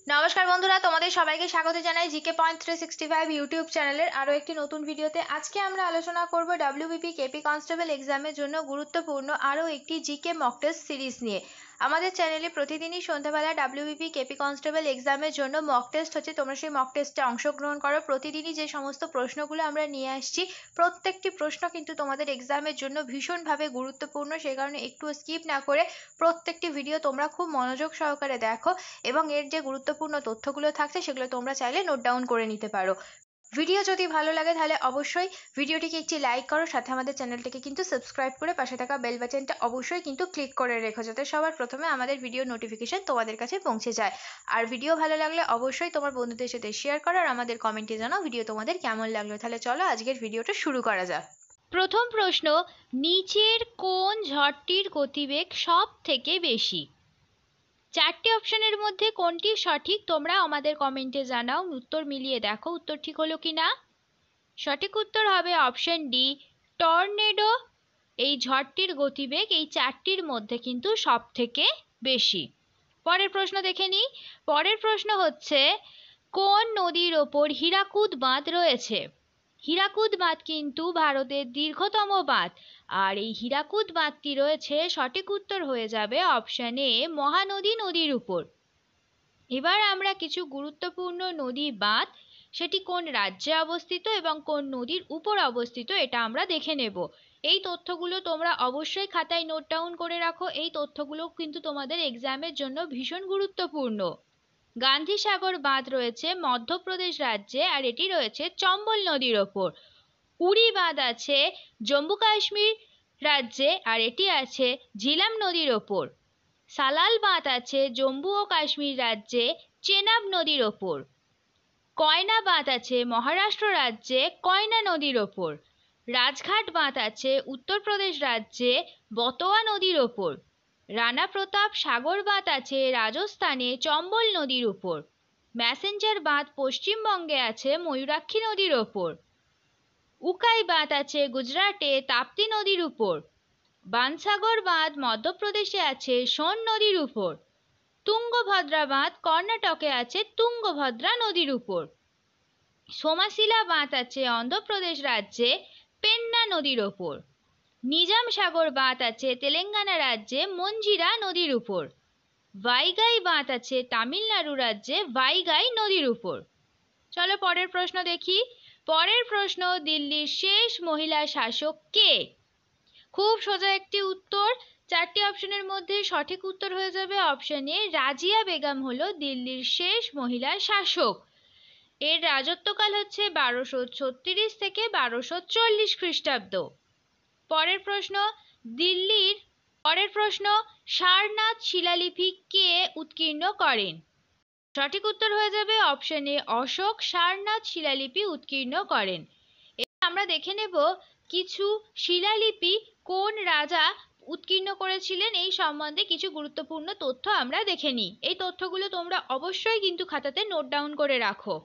নমস্কার বন্ধুরা, তোমাদের সবাইকে স্বাগত জানাই জিকে পয়েন্ট 365 ইউটিউব চ্যানেলের আরো একটি নতুন ভিডিওতে। আজকে আমরা আলোচনা করব ডব্লিউবিপি কেপি কনস্টেবল এক্সামের জন্য গুরুত্বপূর্ণ আরো একটি জিকে মক টেস্ট সিরিজ নিয়ে। আমাদের চ্যানেলে প্রতিদিনই সন্ধ্যাবেলা ডব্লিউবিপি কেপি কনস্টেবল এক্সামের জন্য মক টেস্ট হচ্ছে, তোমরা সেই মক টেস্টে অংশগ্রহণ করো। প্রতিদিনই যে সমস্ত প্রশ্নগুলো আমরা নিয়ে আসছি, প্রত্যেকটি প্রশ্ন কিন্তু তোমাদের এক্সামের জন্য ভীষণভাবে গুরুত্বপূর্ণ। সেই কারণে একটু স্কিপ না করে প্রত্যেকটি ভিডিও তোমরা খুব মনোযোগ সহকারে দেখো এবং এর যে গুরুত্বপূর্ণ তথ্যগুলো থাকছে সেগুলো তোমরা চাইলে নোট ডাউন করে নিতে পারো। ভিডিও যদি ভালো লাগে তাহলে অবশ্যই ভিডিওটিকে একটি লাইক করো, সাথে আমাদের চ্যানেলটিকে কিন্তু সাবস্ক্রাইব করে পাশে থাকা বেল বাটনটা অবশ্যই কিন্তু ক্লিক করে রেখো, যাতে সবার প্রথমে আমাদের ভিডিও নোটিফিকেশন তোমাদের কাছে পৌঁছে যায়। আর ভিডিও ভালো লাগলে অবশ্যই তোমার বন্ধুদের সাথে শেয়ার করো আর আমাদের কমেন্টে জানাও ভিডিও তোমাদের কেমন লাগলো। তাহলে চলো আজকের ভিডিওটা শুরু করা যাক। প্রথম প্রশ্ন, নিচের কোন ঝড়টির গতিবেগ সব থেকে বেশি? চারটি অপশনের মধ্যে কোনটি সঠিক তোমরা আমাদের কমেন্টে জানাও। উত্তর মিলিয়ে দেখো উত্তর ঠিক হলো কিনা। সঠিক উত্তর হবে অপশন ডি, টর্নেডো। এই ঝড়টির গতিবেগ এই চারটির মধ্যে কিন্তু সব থেকে বেশি। পরের প্রশ্ন দেখে নিই। পরের প্রশ্ন হচ্ছে, কোন নদীর ওপর হীরাকুদ বাঁধ রয়েছে? হীরাকুদ বাঁধ কিন্তু ভারতের দীর্ঘতম বাঁধ, আর এই হীরাকুদ বাঁধটি রয়েছে, সঠিক উত্তর হয়ে যাবে অপশন এ, মহানদী নদীর উপর। এবার আমরা কিছু গুরুত্বপূর্ণ নদী বাঁধ, সেটি কোন রাজ্যে অবস্থিত এবং কোন নদীর উপর অবস্থিত, এটা আমরা দেখে নেব। এই তথ্যগুলো তোমরা অবশ্যই খাতায় নোট ডাউন করে রাখো। এই তথ্যগুলো কিন্তু তোমাদের এক্সামের জন্য ভীষণ গুরুত্বপূর্ণ। গান্ধীসাগর বাঁধ রয়েছে মধ্যপ্রদেশ রাজ্যে, আর এটি রয়েছে চম্বল নদীর ওপর। উড়ি বাঁধ আছে জম্মু কাশ্মীর রাজ্যে, আর এটি আছে ঝিলাম নদীর ওপর। সালাল বাঁধ আছে জম্মু ও কাশ্মীর রাজ্যে চেনাব নদীর ওপর। কয়না বাঁধ আছে মহারাষ্ট্র রাজ্যে কয়না নদীর ওপর। রাজঘাট বাঁধ আছে উত্তরপ্রদেশ রাজ্যে বতোয়া নদীর ওপর। রানা প্রতাপ সাগর বাঁধ আছে রাজস্থানে চম্বল নদীর উপর। ম্যাসেঞ্জার বাঁধ পশ্চিমবঙ্গে আছে ময়ূরাক্ষী নদীর ওপর। উকাই বাঁধ আছে গুজরাটে তাপ্তি নদীর উপর। বানসাগর বাঁধ মধ্যপ্রদেশে আছে সোন নদীর উপর। তুঙ্গভদ্রা বাঁধ কর্ণাটকে আছে তুঙ্গভদ্রা নদীর উপর। সোমাশিলা বাঁধ আছে অন্ধ্রপ্রদেশ রাজ্যে পেন্না নদীর উপর। নিজাম সাগর বাঁধ আছে তেলেঙ্গানা রাজ্যে মঞ্জিরা নদীর উপর। ভাইগাই বাঁধ আছে তামিলনাড়ু রাজ্যে ভাইগাই নদীর উপর। চলো পরের প্রশ্ন দেখি। পরের প্রশ্ন, দিল্লির শেষ মহিলা শাসক কে? খুব সোজা একটি উত্তর। চারটি অপশনের মধ্যে সঠিক উত্তর হয়ে যাবে অপশন এ, রাজিয়া বেগম হলো দিল্লির শেষ মহিলা শাসক। এর রাজত্বকাল হচ্ছে 1236 থেকে 1240 খ্রিস্টাব্দ। পরের প্রশ্ন, সারনাথ শিলালিপি কে উৎকীর্ণ করেন? সঠিক উত্তর হয়ে যাবে অপশন এ, অশোক সারনাথ শিলালিপি উৎকীর্ণ করেন। আমরা দেখে নেব কিছু শিলালিপি কোন রাজা উৎকীর্ণ করেছিলেন, এই সম্বন্ধে কিছু গুরুত্বপূর্ণ তথ্য আমরা দেখে নিই। এই তথ্যগুলো তোমরা অবশ্যই কিন্তু খাতাতে নোট ডাউন করে রাখো।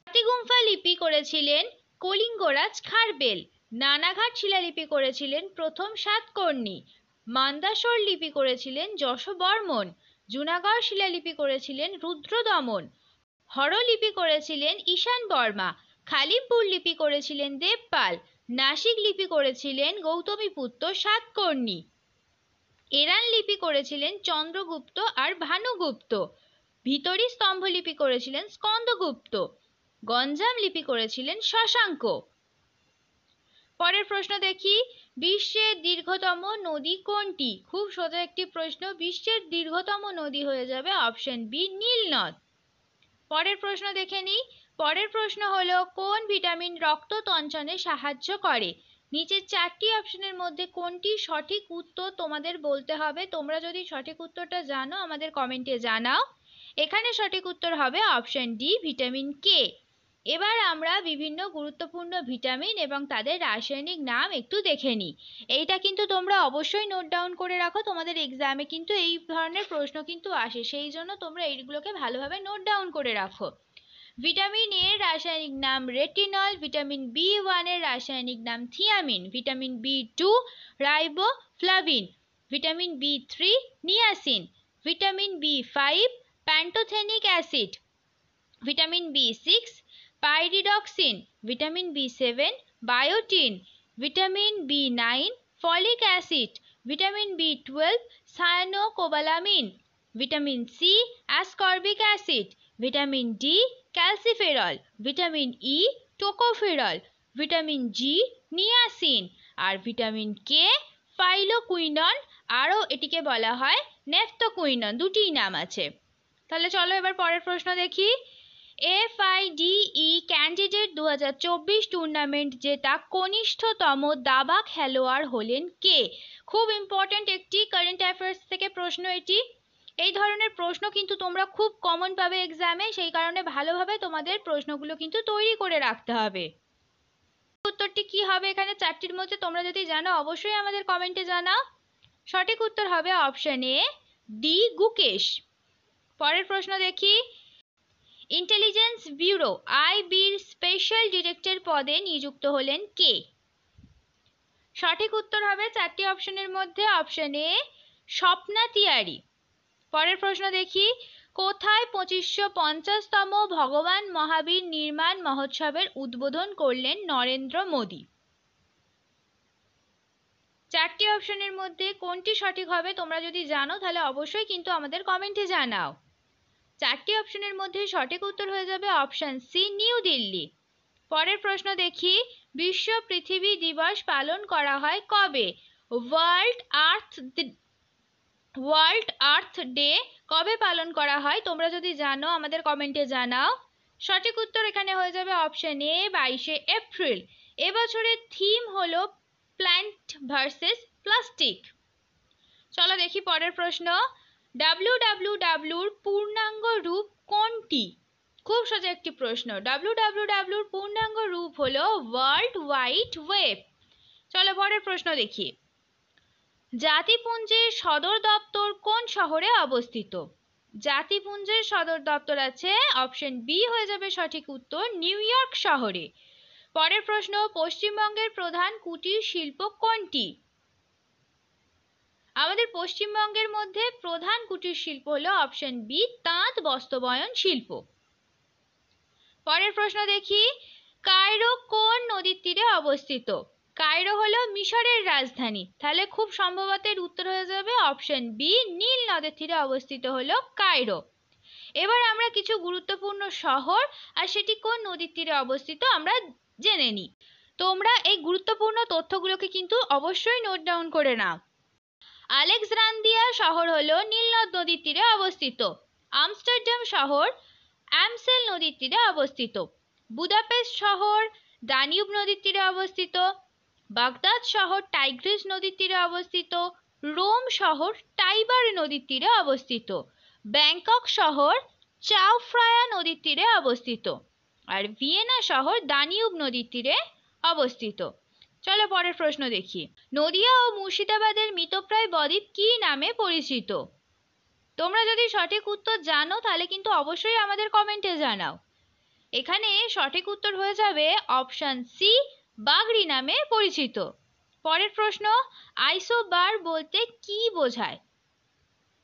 হাতিগুম্ফা লিপি করেছিলেন কলিঙ্গরাজ খারবেল। নানাঘাট শিলালিপি করেছিলেন প্রথম সাতকর্ণী। মান্দাসর লিপি করেছিলেন যশবর্মন। জুনাগড় শিলালিপি করেছিলেন রুদ্রদমন। হরলিপি করেছিলেন ঈশান বর্মা। খালিমপুর লিপি করেছিলেন দেবপাল। নাসিক লিপি করেছিলেন গৌতমীপুত্র সাতকর্ণী। এরান লিপি করেছিলেন চন্দ্রগুপ্ত আর ভানুগুপ্ত। ভিতরি স্তম্ভ লিপি করেছিলেন স্কন্দগুপ্ত। গঞ্জাম লিপি করেছিলেন শশাঙ্ক। পরের প্রশ্ন দেখি, বিশ্বের দীর্ঘতম নদী কোনটি? খুব সোজা একটি প্রশ্ন। বিশ্বের দীর্ঘতম নদী হয়ে যাবে অপশন বি, নীল নদ। পরের প্রশ্ন দেখে নিই। পরের প্রশ্ন হলো, কোন ভিটামিন রক্ত তঞ্চনে সাহায্য করে? নিচের চারটি অপশনের মধ্যে কোনটি সঠিক উত্তর তোমাদের বলতে হবে। তোমরা যদি সঠিক উত্তরটা জানো আমাদের কমেন্টে জানাও। এখানে সঠিক উত্তর হবে অপশন ডি, ভিটামিন কে। এবার আমরা বিভিন্ন গুরুত্বপূর্ণ ভিটামিন এবং তাদের রাসায়নিক নাম একটু দেখে নিই। এইটা কিন্তু তোমরা অবশ্যই নোট ডাউন করে রাখো, তোমাদের এক্সামে কিন্তু এই ধরনের প্রশ্ন কিন্তু আসে, সেই জন্য তোমরা এইগুলোকে ভালোভাবে নোট ডাউন করে রাখো। ভিটামিন এ এর রাসায়নিক নাম রেটিনল। ভিটামিন বি1 এর রাসায়নিক নাম থিয়ামিন। ভিটামিন বি2 রাইবোফ্লাভিন। ভিটামিন বি3 নিয়াসিন। ভিটামিন বি5 pantothenic acid, vitamin B6, pyridoxine, vitamin B7, biotin, vitamin B9, folic acid, vitamin B12, cyanocobalamin, vitamin C, ascorbic acid, vitamin D, calciferol, vitamin E, tocopherol, vitamin G, niacin, আর vitamin K, phylloquinone, আরও এটিকে বলা হয় নেফথোকুইনন, দুটিই নাম আছে। তাহলে চলো এবার পরের প্রশ্ন দেখি। FIDE ক্যান্ডিডেট 2024 টুর্নামেন্ট জেতা কনিষ্ঠতম দাবা খেলোয়াড় হলেন কে? খুব ইম্পর্টেন্ট একটি কারেন্ট অ্যাফেয়ার্স থেকে প্রশ্ন এটি। এই ধরনের প্রশ্ন কিন্তু তোমরা খুব কমন পাবে এক্সামে, সেই কারণে ভালোভাবে তোমাদের প্রশ্নগুলো কিন্তু তৈরি করে রাখতে হবে। উত্তরটি কি হবে এখানে চারটির মধ্যে? তোমরা যদি জানো অবশ্যই আমাদের কমেন্টে জানাও। সঠিক উত্তর হবে অপশন এ, ডি, গুকেশ। পরের প্রশ্ন দেখি। ইন্টেলিজেন্স ব্যুরো IBর স্পেশাল ডিরেক্টর পদে নিযুক্ত হলেন কে? সঠিক উত্তর হবে চারটি অপশনের মধ্যে অপশন এ, স্বপ্না তিয়ারি। পরের প্রশ্ন দেখি। কোথায় 2550তম ভগবান মহাবীর নির্মাণ মহোৎসবের উদ্বোধন করলেন নরেন্দ্র মোদী? চারটি অপশনের মধ্যে কোনটি সঠিক হবে তোমরা যদি জানো তাহলে অবশ্যই কিন্তু আমাদের কমেন্টে জানাও। চারটি অপশনের মধ্যে সঠিক উত্তর হয়ে যাবে অপশন সি, নিউ দিল্লি। পরের প্রশ্ন দেখি। বিশ্ব পৃথিবী দিবস পালন করা হয় কবে? ওয়ার্ল্ড আর্থ ডে কবে পালন করা হয় তোমরা যদি জানো আমাদের কমেন্টে জানাও। সঠিক উত্তর এখানে হয়ে যাবে অপশন এ, 22শে এপ্রিল। এবছরের থিম হলো প্ল্যান্ট ভার্সেস প্লাস্টিক। চলো দেখি পরের প্রশ্ন। WWWর পূর্ণাঙ্গ রূপ কোনটি? খুব সোজা একটি প্রশ্ন। WWWর পূর্ণাঙ্গ রূপ হলো ওয়ার্ল্ড ওয়াইড ওয়েব। চলো পরের প্রশ্ন দেখি। জাতিপুঞ্জের সদর দপ্তর কোন শহরে অবস্থিত? জাতিপুঞ্জের সদর দপ্তর আছে অপশন বি হয়ে যাবে সঠিক উত্তর, নিউ ইয়র্ক শহরে। পরের প্রশ্ন। পশ্চিমবঙ্গের প্রধান কুটির শিল্প কোনটি? আমাদের পশ্চিমবঙ্গের মধ্যে প্রধান কুটির শিল্প হলো অপশন বি, তাঁত বস্ত্রবয়ন শিল্প। পরের প্রশ্ন দেখি। কায়রো কোন নদীর তীরে অবস্থিত? কায়রো হলো মিশরের রাজধানী, তাহলে খুব সম্ভবত এর উত্তর হয়ে যাবে অপশন বি, নীল নদের তীরে অবস্থিত হলো কায়রো। এবার আমরা কিছু গুরুত্বপূর্ণ শহর আর সেটি কোন নদীর তীরে অবস্থিত আমরা জেনে নিই। তোমরা এই গুরুত্বপূর্ণ তথ্যগুলোকে কিন্তু অবশ্যই নোট ডাউন করে নাও। আলেকজান্দ্রিয়া শহর হলো নীলনদ নদীর তীরে অবস্থিত। আমস্টারডাম শহর অ্যামসেল নদীর তীরে অবস্থিত। বুদাপেস্ট শহর দানিউব নদীর তীরে অবস্থিত। বাগদাদ শহর টাইগ্রিস নদীর তীরে অবস্থিত। রোম শহর টাইবার নদীর তীরে অবস্থিত। ব্যাংকক শহর চাও ফ্রায়া নদীর তীরে অবস্থিত। আর ভিয়েনা শহর দানিউব নদীর তীরে অবস্থিত। চলো পরের প্রশ্ন দেখি। নদিয়া ও মুর্শিদাবাদের মৃতপ্রায় বদ্বীপ কি নামে পরিচিত? তোমরা যদি সঠিক উত্তর জানো তাহলে কিন্তু অবশ্যই আমাদের কমেন্টে জানাও। এখানে সঠিক উত্তর হয়ে যাবে অপশন সি, বাগড়ি নামে পরিচিত। পরের প্রশ্ন। আইসোবার বলতে কি বোঝায়?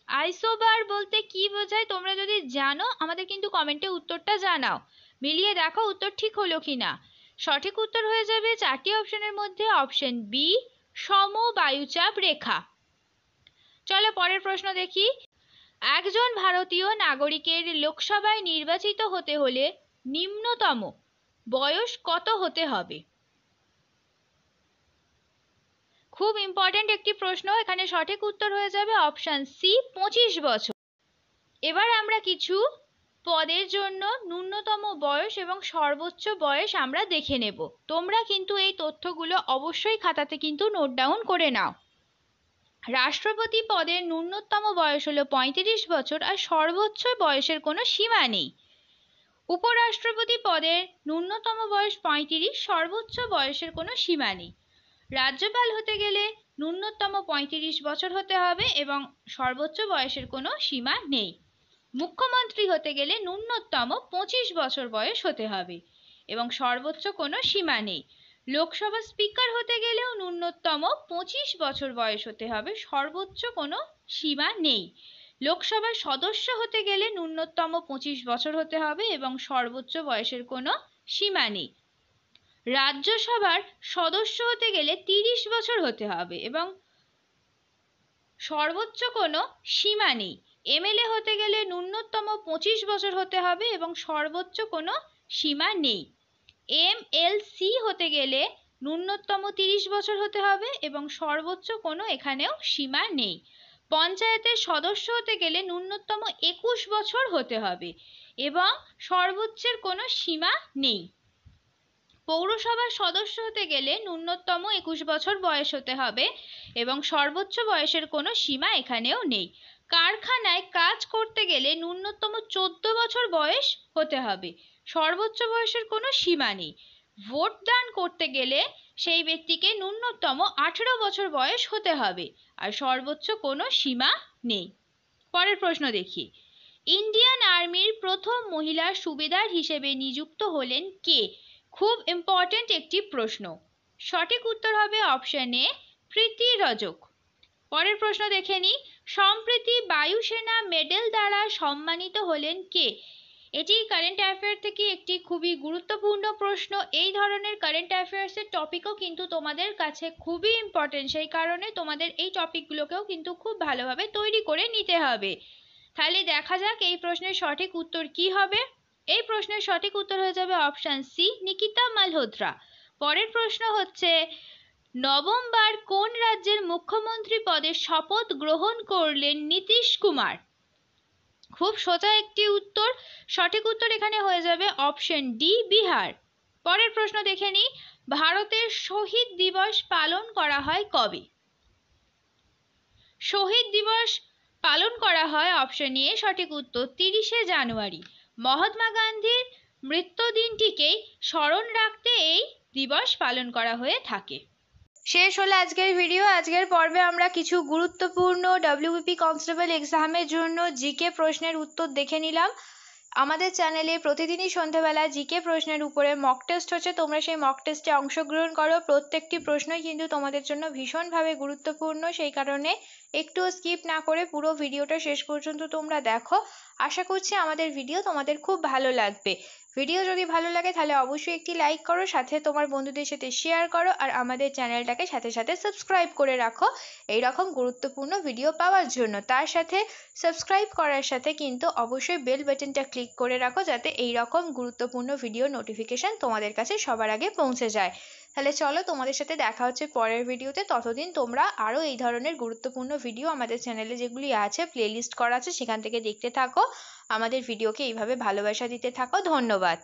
আইসোবার বলতে কি বোঝায় তোমরা যদি জানো আমাদের কিন্তু কমেন্টে উত্তরটা জানাও। মিলিয়ে দেখো উত্তর ঠিক হলো কিনা। সঠিক উত্তর হয়ে যাবে চারটি অপশনের মধ্যে অপশন বি, সমবায়ুচাপ রেখা। চলো পরের প্রশ্ন দেখি। একজন ভারতীয় নাগরিকের লোকসভায় নির্বাচিত হতে হলে নিম্নতম বয়স কত হতে হবে? খুব ইম্পর্টেন্ট একটি প্রশ্ন। এখানে সঠিক উত্তর হয়ে যাবে অপশন সি, 25 বছর। এবার আমরা কিছু পদের জন্য ন্যূনতম বয়স এবং সর্বোচ্চ বয়স আমরা দেখে নেব। তোমরা কিন্তু এই তথ্যগুলো অবশ্যই খাতাতে কিন্তু নোট ডাউন করে নাও। রাষ্ট্রপতি পদের ন্যূনতম বয়স হলো 35 বছর আর সর্বোচ্চ বয়সের কোনো সীমা নেই। উপরাষ্ট্রপতি পদের ন্যূনতম বয়স 35, সর্বোচ্চ বয়সের কোনো সীমা নেই। রাজ্যপাল হতে গেলে ন্যূনতম 35 বছর হতে হবে এবং সর্বোচ্চ বয়সের কোনো সীমা নেই। মুখ্যমন্ত্রী হতে গেলে ন্যূনতম 25 বছর বয়স হতে হবে এবং সর্বোচ্চ কোনো সীমা নেই। লোকসভা স্পিকার হতে গেলেও ন্যূনতম 25 বছর বয়স হতে হবে, সর্বোচ্চ কোনো সীমা নেই। লোকসভার সদস্য হতে গেলে ন্যূনতম 25 বছর হতে হবে এবং সর্বোচ্চ বয়সের কোনো সীমা নেই। রাজ্যসভার সদস্য হতে গেলে 30 বছর হতে হবে এবং সর্বোচ্চ কোনো সীমা নেই। এমএলএ হতে গেলে ন্যূনতম 25 বছর হতে হবে এবং সর্বোচ্চ কোনো সীমা নেই। এমএলসি হতে গেলে ন্যূনতম 30 বছর হতে হবে এবং সর্বোচ্চ কোনো এখানেও সীমা নেই। পঞ্চায়েতের সদস্য হতে গেলে ন্যূনতম 21 বছর হতে হবে এবং সর্বোচ্চের কোনো সীমা নেই। পৌরসভার সদস্য হতে গেলে ন্যূনতম 21 বছর বয়স হতে হবে এবং সর্বোচ্চ বয়সের কোনো সীমা এখানেও নেই। কারখানায় কাজ করতে গেলে ন্যূনতম 14 বছর বয়স হতে হবে, সর্বোচ্চ বয়সের কোনো সীমা নেই। ভোট দান করতে গেলে সেই ব্যক্তিকে ন্যূনতম 18 বছর বয়স হতে হবে আর সর্বোচ্চ কোনো সীমা নেই। পরের প্রশ্ন দেখি, ইন্ডিয়ান আর্মির প্রথম মহিলা সুবেদার হিসেবে নিযুক্ত হলেন কে? খুব ইম্পর্টেন্ট একটি প্রশ্ন। সঠিক উত্তর হবে অপশন এ, প্রীতি রজক। পরের প্রশ্ন দেখে নিই, সম্প্রতি বায়ুসেনা মেডেল দ্বারা সম্মানিত হলেন কে? এটি কারেন্ট অ্যাফেয়ার থেকে একটি খুবই গুরুত্বপূর্ণ প্রশ্ন। এই ধরনের কারেন্ট অ্যাফেয়ার্সের টপিকও কিন্তু তোমাদের কাছে খুবই ইম্পর্টেন্ট, সেই কারণে তোমাদের এই টপিকগুলোকেও কিন্তু খুব ভালোভাবে তৈরি করে নিতে হবে। তাহলে দেখা যাক এই প্রশ্নের সঠিক উত্তর কি হবে। এই প্রশ্নের সঠিক উত্তর হয়ে যাবে অপশন সি, নিকিতা মালহোত্রা। পরের প্রশ্ন হচ্ছে, নবমবার কোন রাজ্যের মুখ্যমন্ত্রী পদে শপথ গ্রহণ করলেন নীতিশ কুমার? খুব সোজা একটি উত্তর, সঠিক উত্তর এখানে হয়ে যাবে অপশন ডি, বিহার। পরের প্রশ্ন দেখে নিই, ভারতের শহীদ দিবস পালন করা হয় কবে? শহীদ দিবস পালন করা হয় অপশন এ, সঠিক উত্তর 30শে জানুয়ারি। মহাত্মা গান্ধীর মৃত্যুদিনটিকেই স্মরণ রাখতে এই দিবস পালন করা হয়ে থাকে। শেষ হলো আজকের ভিডিও। আজকের পর্বে আমরা কিছু গুরুত্বপূর্ণ ডব্লিউবিপি কনস্টেবল এক্সামের জন্য জিকে প্রশ্নের উত্তর দেখে নিলাম। আমাদের চ্যানেলে প্রতিদিনই সন্ধ্যাবেলা জিকে প্রশ্নের উপরে মক টেস্ট হচ্ছে, তোমরা সেই মক টেস্টে অংশগ্রহণ করো। প্রত্যেকটি প্রশ্নই কিন্তু তোমাদের জন্য ভীষণভাবে গুরুত্বপূর্ণ, সেই কারণে একটুও স্কিপ না করে পুরো ভিডিওটা শেষ পর্যন্ত তোমরা দেখো। আশা করছি আমাদের ভিডিও তোমাদের খুব ভালো লাগবে। ভিডিও যদি ভালো লাগে তাহলে অবশ্যই একটি লাইক করো, সাথে তোমার বন্ধুদের সাথে শেয়ার করো আর আমাদের চ্যানেলটাকে সাথে সাথে সাবস্ক্রাইব করে রাখো এই রকম গুরুত্বপূর্ণ ভিডিও পাওয়ার জন্য। তার সাথে সাবস্ক্রাইব করার সাথে কিন্তু অবশ্যই বেল বাটনটা ক্লিক করে রাখো যাতে এই রকম গুরুত্বপূর্ণ ভিডিও নোটিফিকেশন তোমাদের কাছে সবার আগে পৌঁছে যায়। তাহলে চলো, তোমাদের সাথে দেখা হচ্ছে পরের ভিডিওতে। ততদিন তোমরা আরও এই ধরনের গুরুত্বপূর্ণ ভিডিও আমাদের চ্যানেলে যেগুলি আছে প্লেলিস্ট করা আছে সেখান থেকে দেখতে থাকো। আমাদের ভিডিওকে এইভাবে ভালোবাসা দিতে থাকো। ধন্যবাদ।